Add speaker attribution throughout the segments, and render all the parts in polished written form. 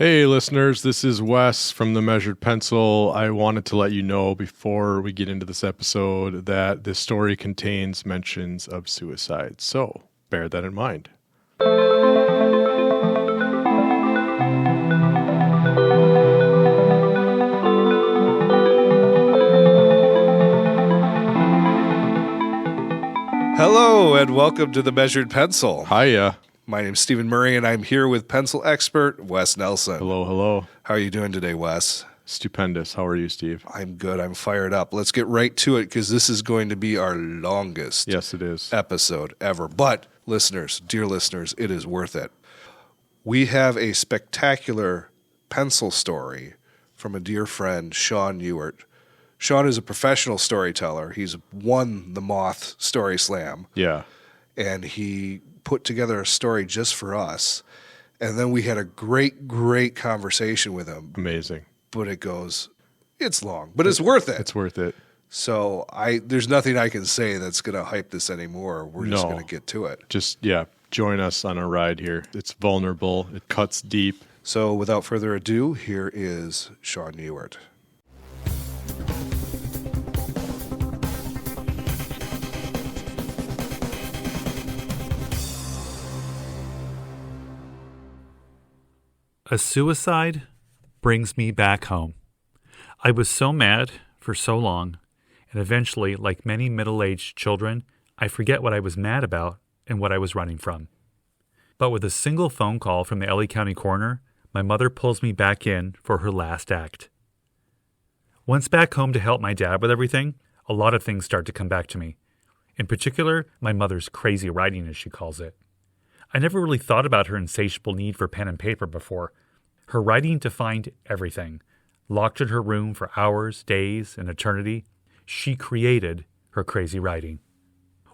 Speaker 1: Hey listeners, this is Wes from The Measured Pencil. I wanted to let you know before we get into this episode that this story contains mentions of suicide, so bear that in mind.
Speaker 2: Hello and welcome to The Measured Pencil.
Speaker 1: Hiya.
Speaker 2: My name's Stephen Murray and I'm here with pencil expert Wes Nelson.
Speaker 1: Hello, hello.
Speaker 2: How are you doing today, Wes?
Speaker 1: Stupendous. How are you, Steve?
Speaker 2: I'm good. I'm fired up. Let's get right to it because this is going to be our longest
Speaker 1: Yes, it is.
Speaker 2: episode ever. But listeners, dear listeners, it is worth it. We have a spectacular pencil story from a dear friend, Sean Ewert. Sean is a professional storyteller. He's won the Moth Story Slam.
Speaker 1: Yeah.
Speaker 2: And he put together a story just for us. And then we had a great conversation with him.
Speaker 1: Amazing.
Speaker 2: But it's long, but it's worth it.
Speaker 1: It's worth it.
Speaker 2: So there's nothing I can say that's going to hype this anymore. We're just going to get to it.
Speaker 1: Join us on a ride here. It's vulnerable. It cuts deep.
Speaker 2: So without further ado, here is Sean Ewert.
Speaker 3: A suicide brings me back home. I was so mad for so long, and eventually, like many middle-aged children, I forget what I was mad about and what I was running from. But with a single phone call from the LA County coroner, my mother pulls me back in for her last act. Once back home to help my dad with everything, a lot of things start to come back to me. In particular, my mother's crazy writing, as she calls it. I never really thought about her insatiable need for pen and paper before. Her writing defined everything. Locked in her room for hours, days, and eternity, she created her crazy writing.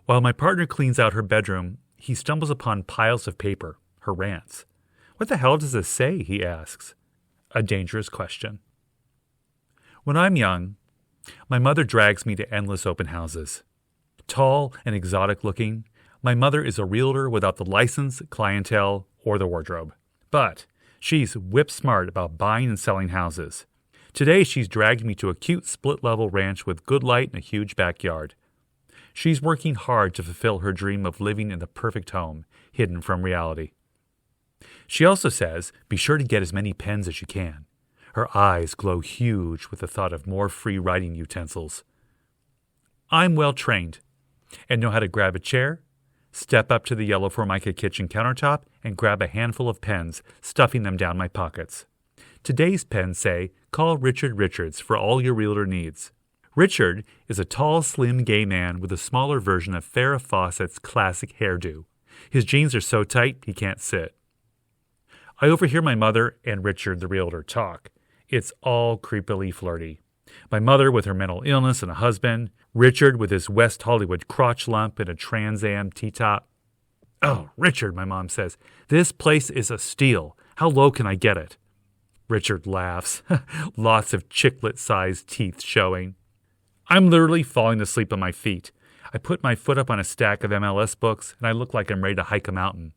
Speaker 3: While my partner cleans out her bedroom, he stumbles upon piles of paper, her rants. What the hell does this say, he asks. A dangerous question. When I'm young, my mother drags me to endless open houses. Tall and exotic looking, my mother is a realtor without the license, clientele, or the wardrobe. But she's whip-smart about buying and selling houses. Today, she's dragged me to a cute split-level ranch with good light and a huge backyard. She's working hard to fulfill her dream of living in the perfect home, hidden from reality. She also says, be sure to get as many pens as you can. Her eyes glow huge with the thought of more free writing utensils. I'm well-trained and know how to grab a chair, step up to the yellow Formica kitchen countertop, and grab a handful of pens, stuffing them down my pockets. Today's pens say, call Richard Richards for all your realtor needs. Richard is a tall, slim gay man with a smaller version of Farrah Fawcett's classic hairdo. His jeans are so tight he can't sit. I overhear my mother and Richard, the realtor, talk. It's all creepily flirty. My mother with her mental illness and a husband, Richard with his West Hollywood crotch lump and a Trans Am T-top. Oh, Richard, my mom says, this place is a steal. How low can I get it? Richard laughs, lots of chiclet-sized teeth showing. I'm literally falling asleep on my feet. I put my foot up on a stack of MLS books, and I look like I'm ready to hike a mountain.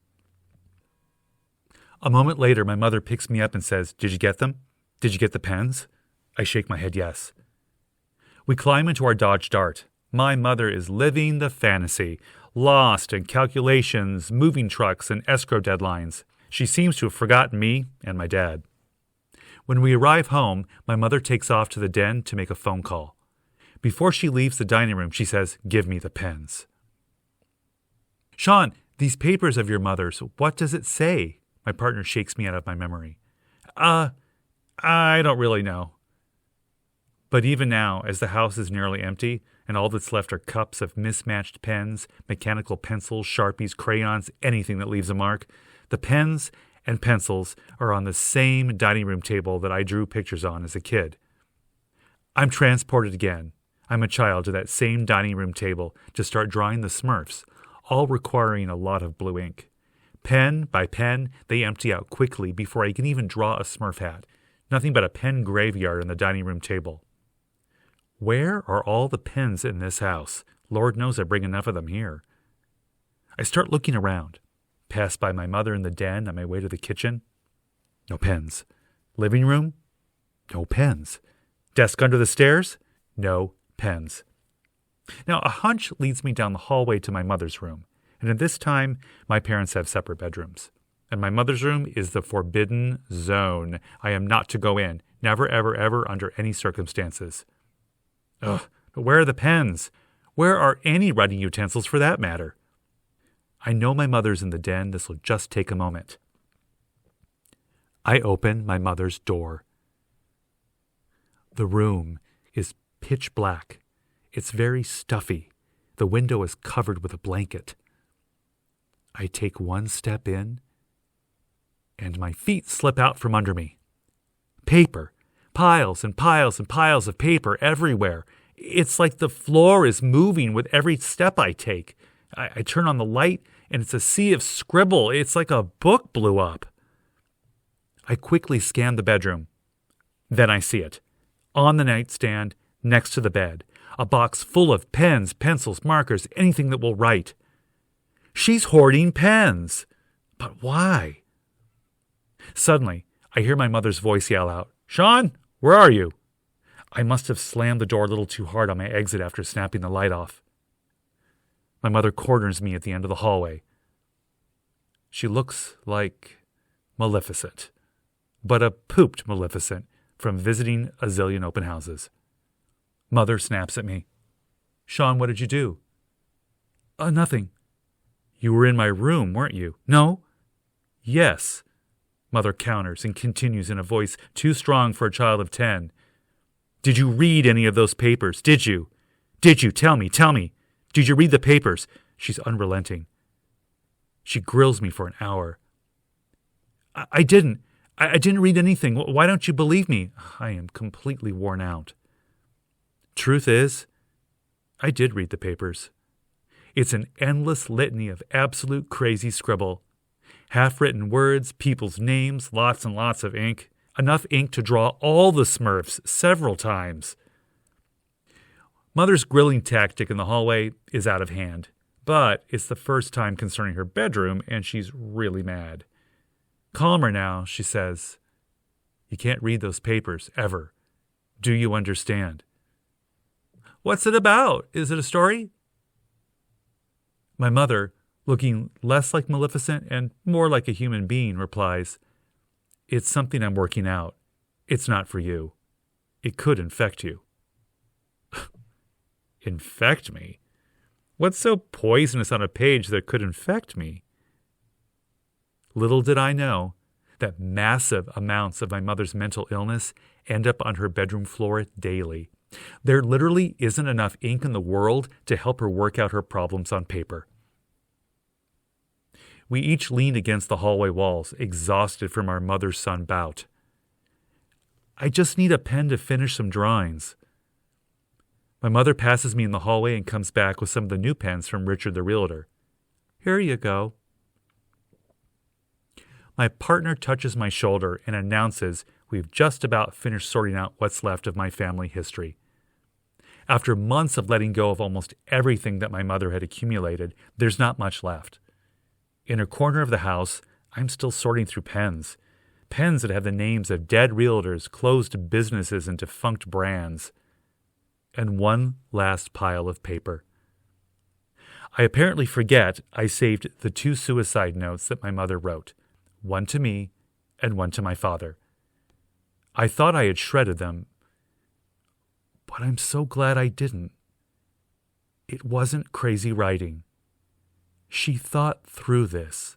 Speaker 3: A moment later, my mother picks me up and says, did you get them? Did you get the pens? I shake my head yes. We climb into our Dodge Dart. My mother is living the fantasy, lost in calculations, moving trucks, and escrow deadlines. She seems to have forgotten me and my dad. When we arrive home, my mother takes off to the den to make a phone call. Before she leaves the dining room, she says, give me the pens. Sean, these papers of your mother's, what does it say? My partner shakes me out of my memory. I don't really know. But even now, as the house is nearly empty, and all that's left are cups of mismatched pens, mechanical pencils, Sharpies, crayons, anything that leaves a mark, the pens and pencils are on the same dining room table that I drew pictures on as a kid. I'm transported again. I'm a child to that same dining room table to start drawing the Smurfs, all requiring a lot of blue ink. Pen by pen, they empty out quickly before I can even draw a Smurf hat. Nothing but a pen graveyard on the dining room table. Where are all the pens in this house? Lord knows I bring enough of them here. I start looking around. Pass by my mother in the den on my way to the kitchen. No pens. Living room? No pens. Desk under the stairs? No pens. Now, a hunch leads me down the hallway to my mother's room, and at this time, my parents have separate bedrooms. And my mother's room is the forbidden zone. I am not to go in. Never, ever, ever, under any circumstances. Ugh, but where are the pens? Where are any writing utensils for that matter? I know my mother's in the den. This will just take a moment. I open my mother's door. The room is pitch black. It's very stuffy. The window is covered with a blanket. I take one step in, and my feet slip out from under me. Paper. Piles and piles and piles of paper everywhere. It's like the floor is moving with every step I take. I turn on the light, and it's a sea of scribble. It's like a book blew up. I quickly scan the bedroom. Then I see it. On the nightstand, next to the bed. A box full of pens, pencils, markers, anything that will write. She's hoarding pens. But why? Suddenly, I hear my mother's voice yell out, "Sean, where are you?" I must have slammed the door a little too hard on my exit after snapping the light off. My mother corners me at the end of the hallway. She looks like Maleficent, but a pooped Maleficent from visiting a zillion open houses. Mother snaps at me. "Sean, what did you do?" Nothing." "You were in my room, weren't you?" "No." "Yes." Mother counters and continues in a voice too strong for a child of 10. "Did you read any of those papers? Did you? Did you? Tell me, tell me. Did you read the papers?" She's unrelenting. She grills me for an hour. I didn't. I didn't read anything. Why don't you believe me?" I am completely worn out. Truth is, I did read the papers. It's an endless litany of absolute crazy scribble. Half-written words, people's names, lots and lots of ink. Enough ink to draw all the Smurfs several times. Mother's grilling tactic in the hallway is out of hand, but it's the first time concerning her bedroom, and she's really mad. Calmer now, she says, "You can't read those papers, ever. Do you understand?" "What's it about? Is it a story?" My mother, looking less like Maleficent and more like a human being, replies, "It's something I'm working out. It's not for you. It could infect you." Infect me? What's so poisonous on a page that could infect me? Little did I know that massive amounts of my mother's mental illness end up on her bedroom floor daily. There literally isn't enough ink in the world to help her work out her problems on paper. We each leaned against the hallway walls, exhausted from our mother-son bout. "I just need a pen to finish some drawings." My mother passes me in the hallway and comes back with some of the new pens from Richard the Realtor. "Here you go." My partner touches my shoulder and announces we've just about finished sorting out what's left of my family history. After months of letting go of almost everything that my mother had accumulated, there's not much left. In a corner of the house, I'm still sorting through pens. Pens that have the names of dead realtors, closed businesses, and defunct brands. And one last pile of paper. I apparently forget I saved the 2 suicide notes that my mother wrote, one to me and one to my father. I thought I had shredded them, but I'm so glad I didn't. It wasn't crazy writing. She thought through this.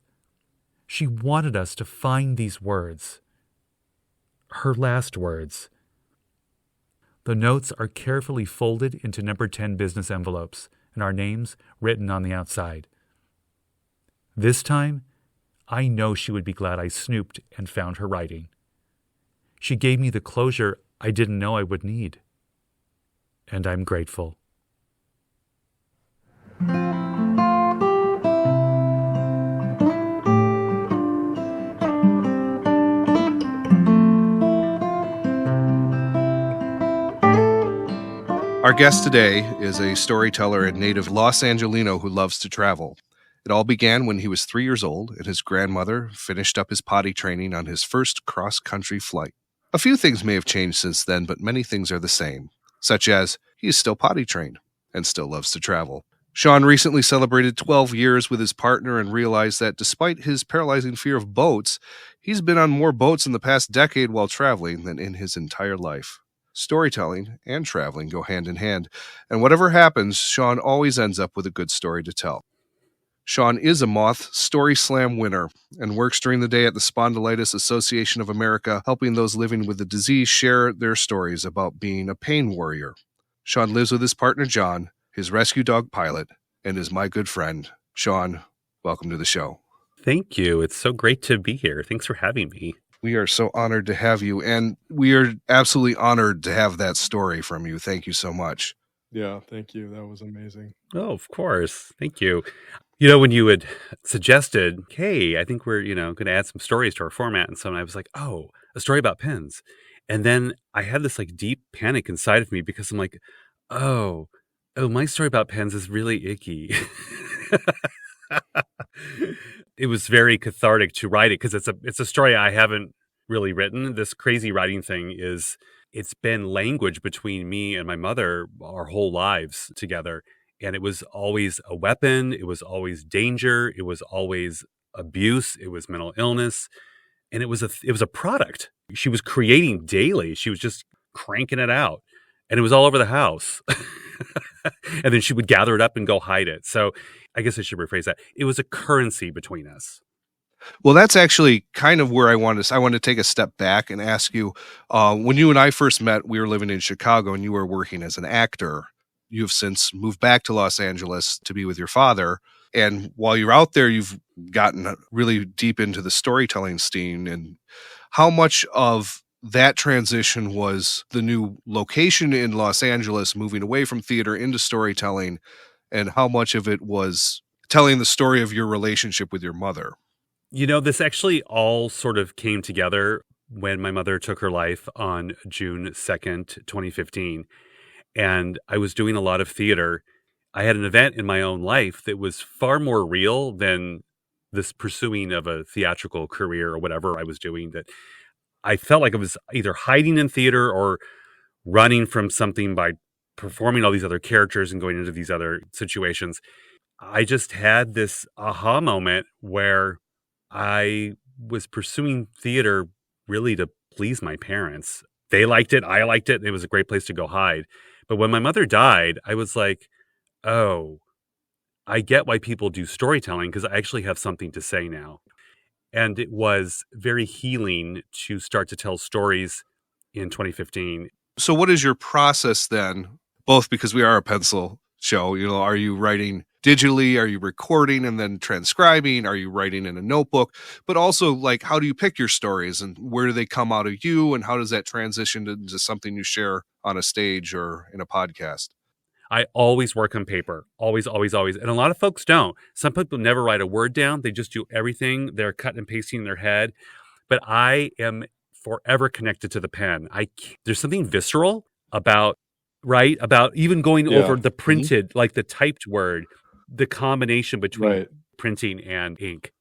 Speaker 3: She wanted us to find these words. Her last words. The notes are carefully folded into number 10 business envelopes, and our names written on the outside. This time, I know she would be glad I snooped and found her writing. She gave me the closure I didn't know I would need. And I'm grateful.
Speaker 2: Our guest today is a storyteller and native Los Angelino who loves to travel. It all began when he was 3 years old and his grandmother finished up his potty training on his first cross-country flight. A few things may have changed since then, but many things are the same, such as he is still potty trained and still loves to travel. Sean recently celebrated 12 years with his partner and realized that despite his paralyzing fear of boats, he's been on more boats in the past decade while traveling than in his entire life. Storytelling and traveling go hand in hand, and whatever happens, Sean always ends up with a good story to tell. Sean is a Moth Story Slam winner and works during the day at the Spondylitis Association of America, helping those living with the disease share their stories about being a pain warrior. Sean lives with his partner, John, his rescue dog, Pilot, and is my good friend. Sean, welcome to the show.
Speaker 4: Thank you. It's so great to be here. Thanks for having me.
Speaker 2: We are so honored to have you, and we are absolutely honored to have that story from you. Thank you so much.
Speaker 1: Yeah, thank you. That was amazing.
Speaker 4: Oh, of course. Thank you. You know, when you had suggested, hey, I think we're, going to add some stories to our format. And so I was like, oh, a story about pens. And then I had this like deep panic inside of me because I'm like, oh, my story about pens is really icky. It was very cathartic to write it because it's a story I haven't really written. This crazy writing thing it's been language between me and my mother our whole lives together. And it was always a weapon. It was always danger. It was always abuse. It was mental illness. And it was a product she was creating daily. She was just cranking it out. And it was all over the house. And then she would gather it up and go hide it. So I guess I should rephrase that. It was a currency between us.
Speaker 2: Well, that's actually kind of where I want to take a step back and ask you, when you and I first met, we were living in Chicago and you were working as an actor. You have since moved back to Los Angeles to be with your father. And while you're out there, you've gotten really deep into the storytelling scene. And how much of that transition was the new location in Los Angeles, moving away from theater into storytelling, and how much of it was telling the story of your relationship with your mother?
Speaker 4: This actually all sort of came together when my mother took her life on June 2nd, 2015. And I was doing a lot of theater. I had an event in my own life that was far more real than this pursuing of a theatrical career or whatever I was doing, that I felt like I was either hiding in theater or running from something by performing all these other characters and going into these other situations. I just had this aha moment where I was pursuing theater really to please my parents. They liked it. I liked it. It was a great place to go hide. But when my mother died, I was like, oh, I get why people do storytelling because I actually have something to say now. And it was very healing to start to tell stories in 2015.
Speaker 2: So what is your process then? Both because we are a pencil show, are you writing digitally? Are you recording and then transcribing? Are you writing in a notebook? But also, like, how do you pick your stories and where do they come out of you? And how does that transition into something you share on a stage or in a podcast?
Speaker 4: I always work on paper. Always, always, always. And a lot of folks don't. Some people never write a word down. They just do everything. They're cutting and pasting in their head. But I am forever connected to the pen. There's something visceral about even going over the printed, like the typed word, the combination between printing and ink.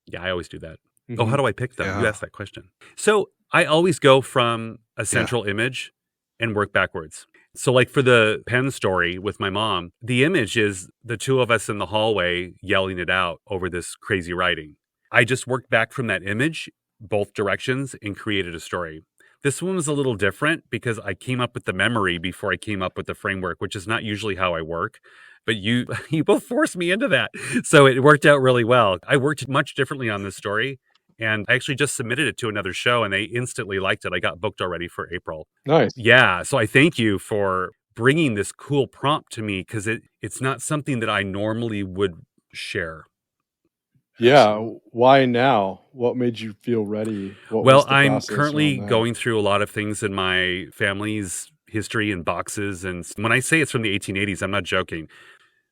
Speaker 4: Yeah, I always do that. Oh, how do I pick them?
Speaker 2: Yeah.
Speaker 4: You asked that question. So I always go from a central image and work backwards. So like for the pen story with my mom, the image is the two of us in the hallway yelling it out over this crazy writing. I just worked back from that image, both directions, and created a story. This one was a little different because I came up with the memory before I came up with the framework, which is not usually how I work. But you both forced me into that. So it worked out really well. I worked much differently on this story. And I actually just submitted it to another show and they instantly liked it. I got booked already for April.
Speaker 1: Nice.
Speaker 4: Yeah. So I thank you for bringing this cool prompt to me because it's not something that I normally would share.
Speaker 1: Yeah. Why now? What made you feel ready?
Speaker 4: Well, I'm currently going through a lot of things in my family's history and boxes. And when I say it's from the 1880s, I'm not joking.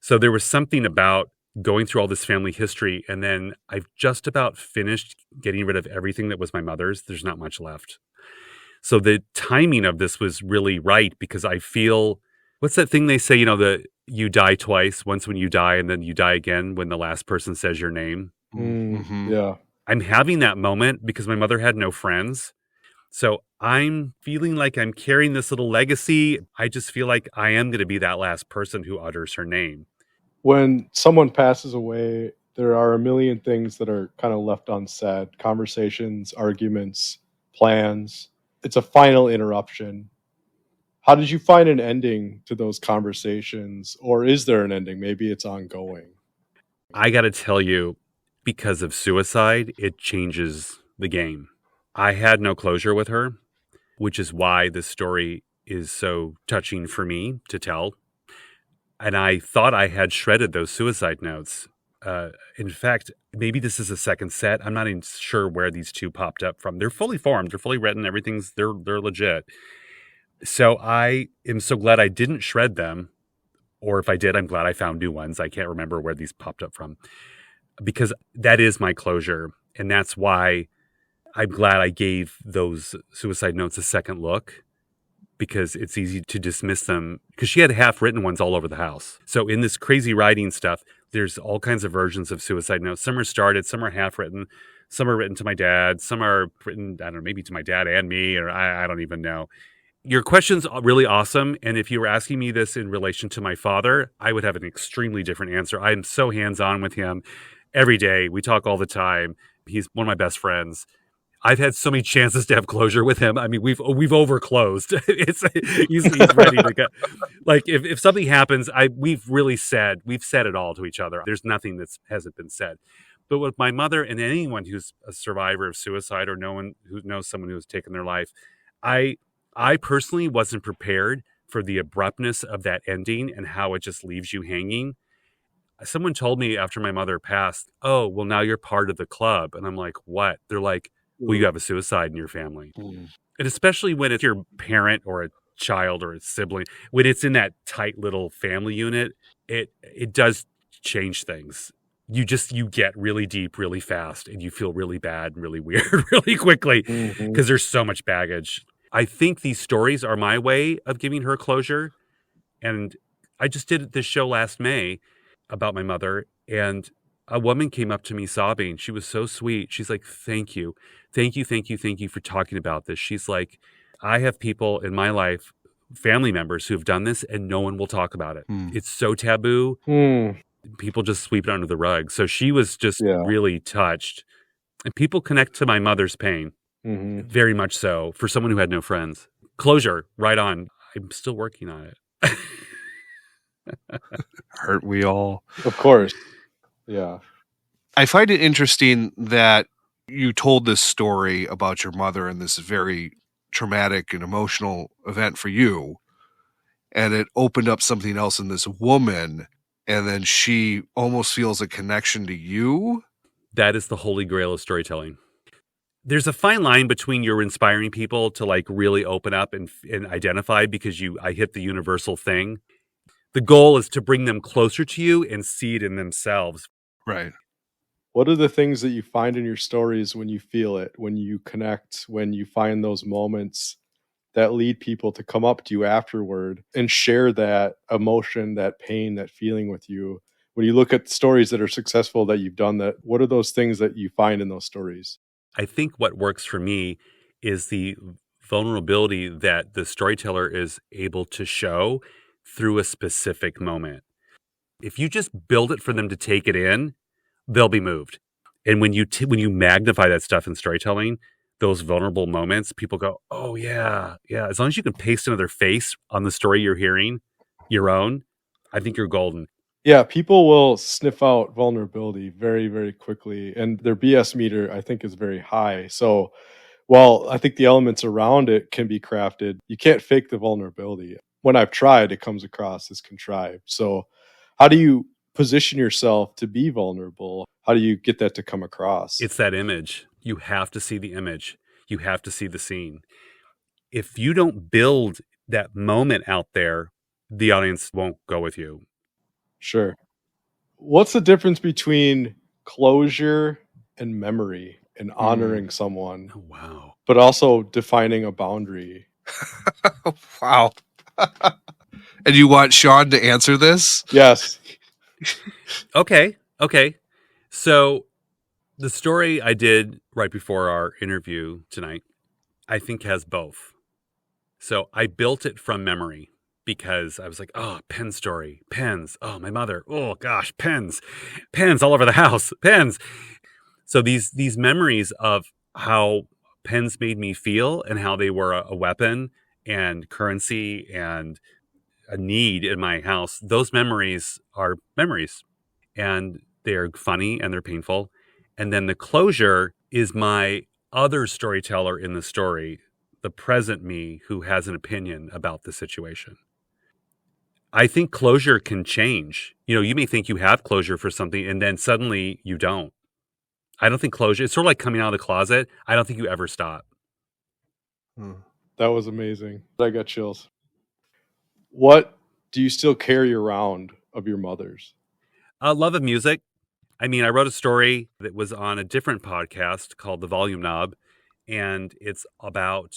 Speaker 4: So there was something about going through all this family history. And then I've just about finished getting rid of everything that was my mother's. There's not much left. So the timing of this was really right because I feel, what's that thing they say, that you die twice, once when you die and then you die again when the last person says your name.
Speaker 1: Mm-hmm. Yeah.
Speaker 4: I'm having that moment because my mother had no friends. So I'm feeling like I'm carrying this little legacy. I just feel like I am going to be that last person who utters her name.
Speaker 1: When someone passes away, there are a million things that are kind of left unsaid, conversations, arguments, plans. It's a final interruption. How did you find an ending to those conversations? Or is there an ending? Maybe it's ongoing.
Speaker 4: I got to tell you, because of suicide, it changes the game. I had no closure with her, which is why this story is so touching for me to tell. And I thought I had shredded those suicide notes. In fact, maybe this is a second set. I'm not even sure where these two popped up from. They're fully formed. They're fully written. They're legit. So I am so glad I didn't shred them. Or if I did, I'm glad I found new ones. I can't remember where these popped up from, because that is my closure. And that's why I'm glad I gave those suicide notes a second look, because it's easy to dismiss them, because she had half written ones all over the house. So in this crazy writing stuff, there's all kinds of versions of suicide notes. Some are started, some are half written, some are written to my dad, some are written, I don't know, maybe to my dad and me, or I don't even know. Your question's really awesome. And if you were asking me this in relation to my father, I would have an extremely different answer. I'm so hands-on with him every day. We talk all the time. He's one of my best friends. I've had so many chances to have closure with him. I mean, we've overclosed. He's ready to go. Like if something happens, we've said it all to each other. There's nothing that hasn't been said. But with my mother and anyone who's a survivor of suicide, or no one who knows someone who has taken their life, I personally wasn't prepared for the abruptness of that ending and how it just leaves you hanging. Someone told me after my mother passed, "Oh, well, now you're part of the club." And I'm like, "What?" They're like, "Well, you have a suicide in your family." And especially when it's your parent or a child or a sibling, when it's in that tight little family unit, it does change things. You get really deep really fast, and you feel really bad and really weird really quickly, because there's so much baggage. I think these stories are my way of giving her closure. And I just did this show last May about my mother, and a woman came up to me sobbing. She was so sweet. She's like, "Thank you. Thank you, thank you, thank you for talking about this." She's like, "I have people in my life, family members, who have done this, and no one will talk about it. It's so taboo. People just sweep it under the rug." So she was just really touched. And people connect to my mother's pain. Very much so, for someone who had no friends. Closure, right on. I'm still working on it.
Speaker 2: Aren't we all?
Speaker 1: Of course. Yeah.
Speaker 2: I find it interesting that you told this story about your mother and this very traumatic and emotional event for you, and it opened up something else in this woman, and then she almost feels a connection to you.
Speaker 4: That is the holy grail of storytelling. There's a fine line between you're inspiring people to like really open up and identify, because I hit the universal thing. The goal is to bring them closer to you and see it in themselves.
Speaker 2: Right.
Speaker 1: What are the things that you find in your stories when you feel it, when you connect, when you find those moments that lead people to come up to you afterward and share that emotion, that pain, that feeling with you? When you look at stories that are successful that you've done, that what are those things that you find in those stories?
Speaker 4: I think what works for me is the vulnerability that the storyteller is able to show through a specific moment. If you just build it for them to take it in, they'll be moved. And when you magnify that stuff in storytelling, those vulnerable moments, people go, "Oh yeah, yeah." As long as you can paste another face on the story you're hearing, your own, I think you're golden.
Speaker 1: Yeah, people will sniff out vulnerability very, very quickly, and their BS meter, I think, is very high. So while I think the elements around it can be crafted, you can't fake the vulnerability. When I've tried, it comes across as contrived. So how do you position yourself to be vulnerable? How do you get that to come across?
Speaker 4: It's that image. You have to see the image. You have to see the scene. If you don't build that moment out there, the audience won't go with you.
Speaker 1: Sure. What's the difference between closure and memory and honoring someone,
Speaker 4: Oh, wow.
Speaker 1: but also defining a boundary?
Speaker 2: Wow. And you want Sean to answer this?
Speaker 1: Yes.
Speaker 4: Okay. So the story I did right before our interview tonight, I think has both. So I built it from memory because I was like, oh, pen story, pens. Oh, my mother. Oh gosh, pens, pens all over the house, pens. So these memories of how pens made me feel and how they were a weapon and currency and a need in my house, those memories are memories, and they're funny and they're painful. And then the closure is my other storyteller in the story, the present me who has an opinion about the situation. I think closure can change. You may think you have closure for something and then suddenly you don't. I don't think closure, it's sort of like coming out of the closet. I don't think you ever stop.
Speaker 1: That was amazing. I got chills. What do you still carry around of your mother's?
Speaker 4: Love of music. I mean, I wrote a story that was on a different podcast called The Volume Knob, and it's about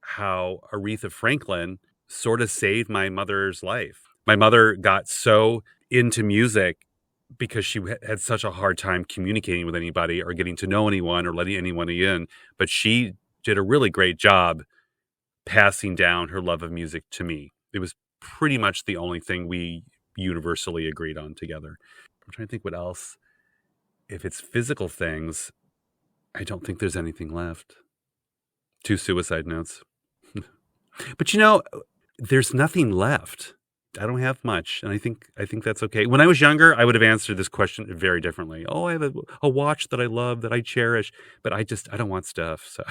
Speaker 4: how Aretha Franklin sort of saved my mother's life. My mother got so into music because she had such a hard time communicating with anybody or getting to know anyone or letting anyone in, but she did a really great job passing down her love of music to me. It was pretty much the only thing we universally agreed on together. I'm trying to think what else. If it's physical things, I don't think there's anything left. 2 suicide notes. But there's nothing left. I don't have much, and I think that's okay. When I was younger, I would have answered this question very differently. Oh, I have a watch that I love, that I cherish, but I don't want stuff. So,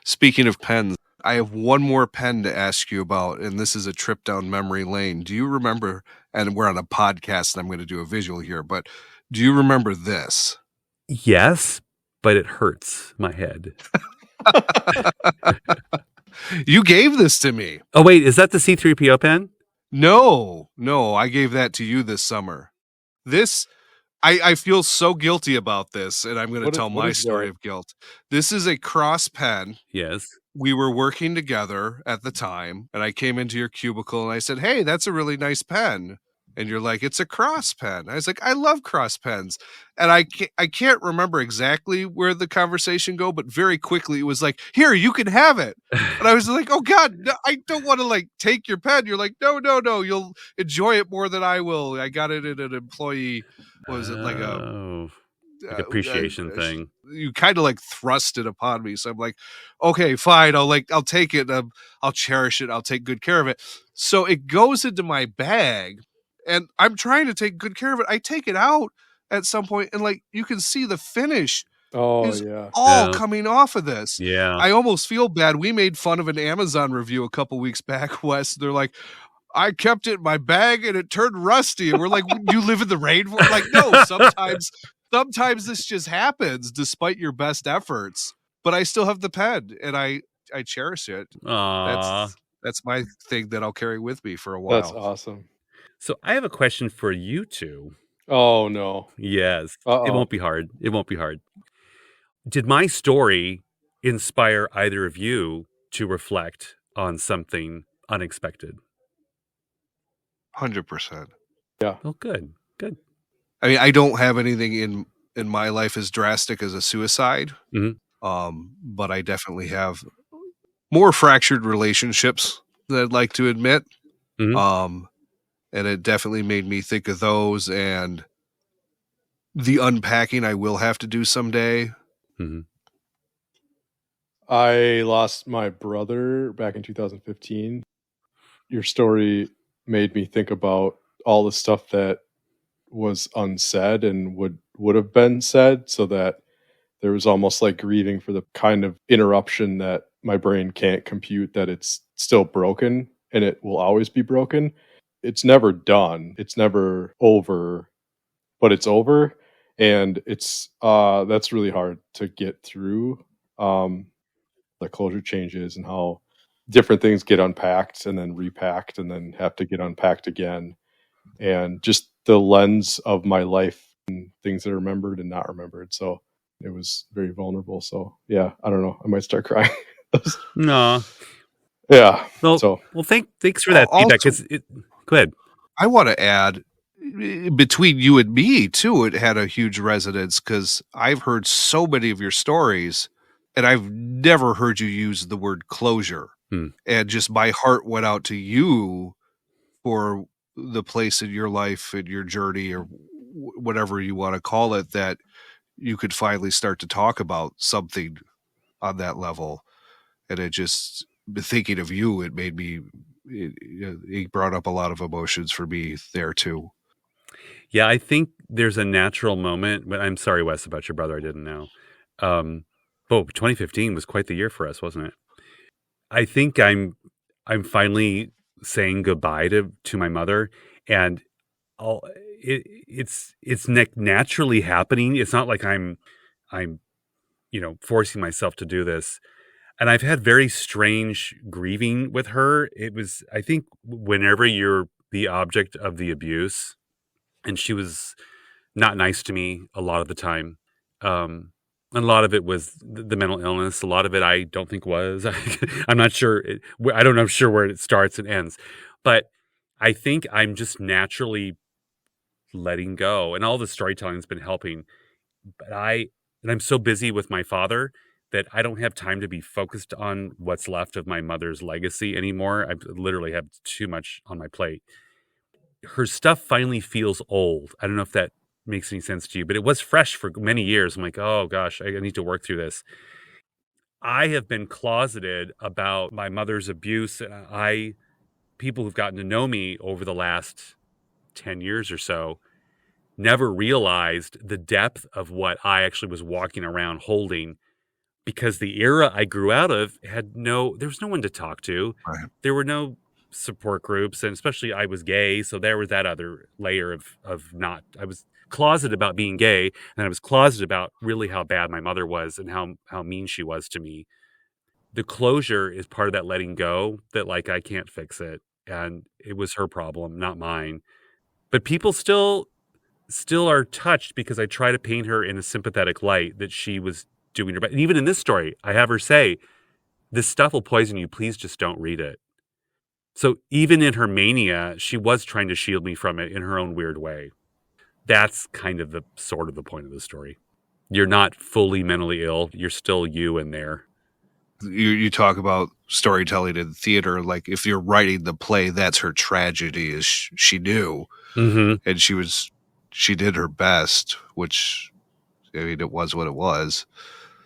Speaker 2: Speaking of pens, I have one more pen to ask you about, and this is a trip down memory lane. Do you remember, and we're on a podcast, and I'm going to do a visual here, but do you remember this?
Speaker 4: yes, but it hurts my head.
Speaker 2: You gave this to me.
Speaker 4: Oh, wait, is that the C3PO pen?
Speaker 2: No, I gave that to you this summer. This, I feel so guilty about this, and I'm going to tell my story of guilt. This is a cross pen.
Speaker 4: Yes.
Speaker 2: We were working together at the time, and I came into your cubicle and I said, hey, that's a really nice pen. And you're like, it's a cross pen. I was like, I love cross pens. And I can't remember exactly where the conversation go, but very quickly it was like, here, you can have it. And I was like, oh God, no, I don't want to take your pen. You're like, no, you'll enjoy it more than I will. I got it in an employee, what was it, like
Speaker 4: appreciation thing.
Speaker 2: You kind of thrust it upon me. So I'm like, okay, fine. I'll take it. I'll cherish it. I'll take good care of it. So it goes into my bag. And I'm trying to take good care of it. I take it out at some point, and you can see the finish is all coming off of this.
Speaker 4: Yeah.
Speaker 2: I almost feel bad. We made fun of an Amazon review a couple weeks back, Wes. They're like, I kept it in my bag and it turned rusty. And we're like, you live in the rainforest? Like, no, sometimes this just happens despite your best efforts. But I still have the pen and I cherish it.
Speaker 4: Aww.
Speaker 2: That's my thing that I'll carry with me for a while.
Speaker 1: That's awesome.
Speaker 4: So I have a question for you two.
Speaker 1: Oh, no.
Speaker 4: Yes.
Speaker 1: Uh-oh.
Speaker 4: It won't be hard. Did my story inspire either of you to reflect on something unexpected?
Speaker 2: 100%.
Speaker 1: Yeah.
Speaker 4: Oh, good.
Speaker 2: I mean, I don't have anything in my life as drastic as a suicide.
Speaker 4: Mm-hmm.
Speaker 2: But I definitely have more fractured relationships that I'd like to admit.
Speaker 4: Mm-hmm.
Speaker 2: And it definitely made me think of those and the unpacking I will have to do someday.
Speaker 4: Mm-hmm.
Speaker 1: I lost my brother back in 2015. Your story made me think about all the stuff that was unsaid and would have been said, so that there was almost like grieving for the kind of interruption that my brain can't compute, that it's still broken and it will always be broken. It's never done. It's never over, but it's over. And it's that's really hard to get through. The closure changes and how different things get unpacked and then repacked and then have to get unpacked again. And just the lens of my life and things that are remembered and not remembered. So it was very vulnerable. So yeah, I don't know. I might start crying.
Speaker 4: No.
Speaker 1: Yeah.
Speaker 4: Well, thanks for that feedback. Go ahead.
Speaker 2: I want to add, between you and me too, it had a huge resonance because I've heard so many of your stories and I've never heard you use the word closure. And just my heart went out to you for the place in your life and your journey, or whatever you want to call it, that you could finally start to talk about something on that level. And it just, thinking of you, it made me, it brought up a lot of emotions for me there too.
Speaker 4: Yeah, I think there's a natural moment. But I'm sorry, Wes, about your brother. I didn't know. 2015 was quite the year for us, wasn't it? I think I'm finally saying goodbye to my mother, and it's naturally happening. It's not like I'm forcing myself to do this. And I've had very strange grieving with her. It was, I think, whenever you're the object of the abuse, and she was not nice to me a lot of the time. And a lot of it was the mental illness. A lot of it I don't think was. I'm not sure. I'm sure where it starts and ends. But I think I'm just naturally letting go. And all the storytelling has been helping. But I'm so busy with my father that I don't have time to be focused on what's left of my mother's legacy anymore. I literally have too much on my plate. Her stuff finally feels old. I don't know if that makes any sense to you, but it was fresh for many years. I'm like, oh gosh, I need to work through this. I have been closeted about my mother's abuse. People who've gotten to know me over the last 10 years or so never realized the depth of what I actually was walking around holding, because the era I grew out of there was no one to talk to.
Speaker 2: Right.
Speaker 4: There were no support groups, and especially I was gay, so there was that other layer of not. I was closeted about being gay, and I was closeted about really how bad my mother was and how mean she was to me. The closure is part of that letting go, that like I can't fix it, and it was her problem, not mine. But people still are touched because I try to paint her in a sympathetic light, that she was doing her best. And even in this story, I have her say, "This stuff will poison you. Please just don't read it." So even in her mania, she was trying to shield me from it in her own weird way. That's kind of the point of the story. You're not fully mentally ill. You're still you in there.
Speaker 2: You talk about storytelling in theater. Like, if you're writing the play, that's her tragedy, is she knew.
Speaker 4: Mm-hmm.
Speaker 2: And she did her best, which, I mean, it was what it was.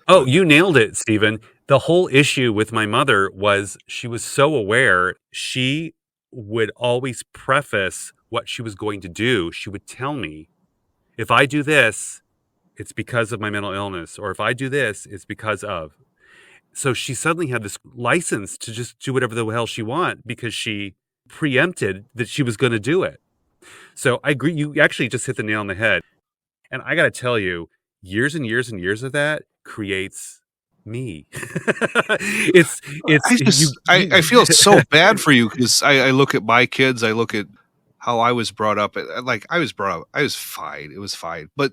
Speaker 4: Oh, you nailed it, Stephen. The whole issue with my mother was she was so aware. She would always preface what she was going to do. She would tell me, if I do this, it's because of my mental illness, or if I do this, it's because of. So she suddenly had this license to just do whatever the hell she want, because she preempted that she was going to do it. So I agree. You actually just hit the nail on the head. And I got to tell you, years and years and years of that creates me.
Speaker 2: I feel so bad for you, because I look at my kids, I look at how I was brought up. Like, I was fine. It was fine. But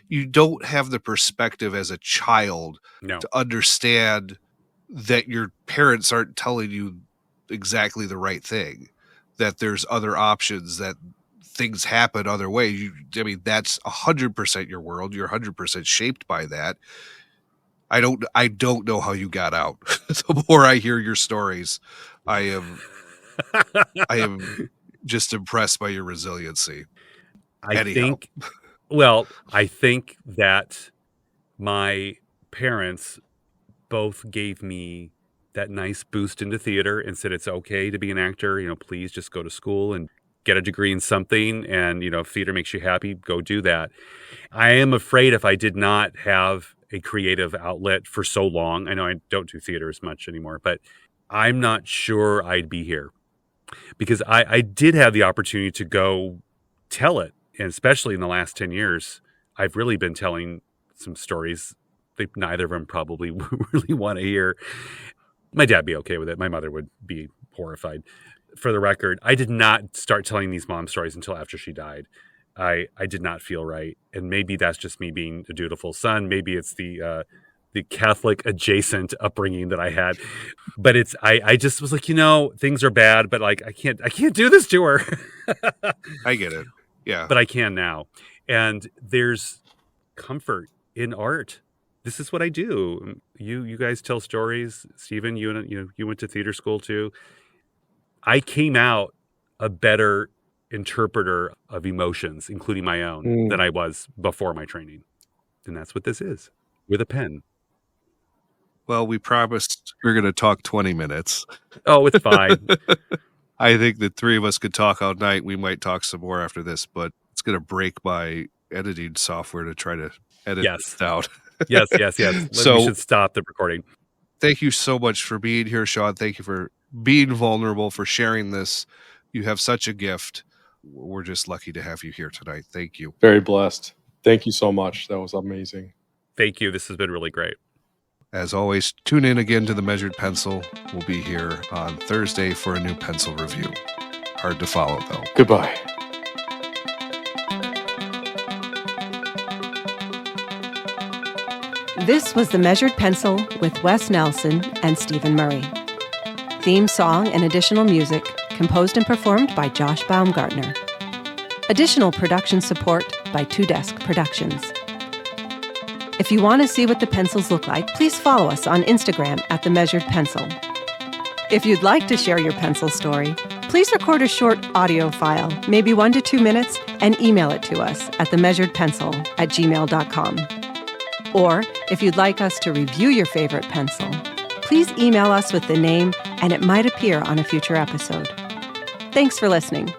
Speaker 2: you don't have the perspective as a child to understand that your parents aren't telling you exactly the right thing, that there's other options, that things happen other ways. I mean, that's 100% your world. You're 100% shaped by that. I don't know how you got out. The more I hear your stories, I am just impressed by your resiliency.
Speaker 4: I think that my parents both gave me that nice boost into theater and said, it's okay to be an actor. Please just go to school and get a degree in something. And, if theater makes you happy, go do that. I am afraid if I did not have a creative outlet for so long, I know I don't do theater as much anymore, but I'm not sure I'd be here, because I did have the opportunity to go tell it. And especially in the last 10 years, I've really been telling some stories that neither of them probably really want to hear. My dad would be okay with it. My mother would be horrified. For the record, I did not start telling these mom stories until after she died. I did not feel right. And maybe that's just me being a dutiful son. Maybe it's the Catholic adjacent upbringing that I had. But I just was like, things are bad, but like I can't do this to her.
Speaker 2: I get it. Yeah.
Speaker 4: But I can now. And there's comfort in art. this is what I do. You guys tell stories. Stephen, you went to theater school too. I came out a better interpreter of emotions, including my own, than I was before my training. And that's what this is, with a pen.
Speaker 2: Well, we promised we are going to talk 20 minutes.
Speaker 4: Oh, it's fine.
Speaker 2: I think the three of us could talk all night. We might talk some more after this, but it's going to break my editing software to try to edit this out.
Speaker 4: Yes.
Speaker 2: So,
Speaker 4: we should stop the recording.
Speaker 2: Thank you so much for being here, Sean. Thank you for being vulnerable, for sharing this. You have such a gift. We're just lucky to have you here tonight. Thank you.
Speaker 1: Very blessed. Thank you so much. That was amazing.
Speaker 4: Thank you. This has been really great.
Speaker 2: As always, tune in again to The Measured Pencil. We'll be here on Thursday for a new pencil review. Hard to follow, though.
Speaker 1: Goodbye.
Speaker 5: This was The Measured Pencil with Wes Nelson and Stephen Murray. Theme song and additional music composed and performed by Josh Baumgartner. Additional production support by Two Desk Productions. If you want to see what the pencils look like, please follow us on Instagram at The Measured Pencil. If you'd like to share your pencil story, please record a short audio file, maybe 1 to 2 minutes, and email it to us at themeasuredpencil@gmail.com. Or, if you'd like us to review your favorite pencil, please email us with the name and it might appear on a future episode. Thanks for listening.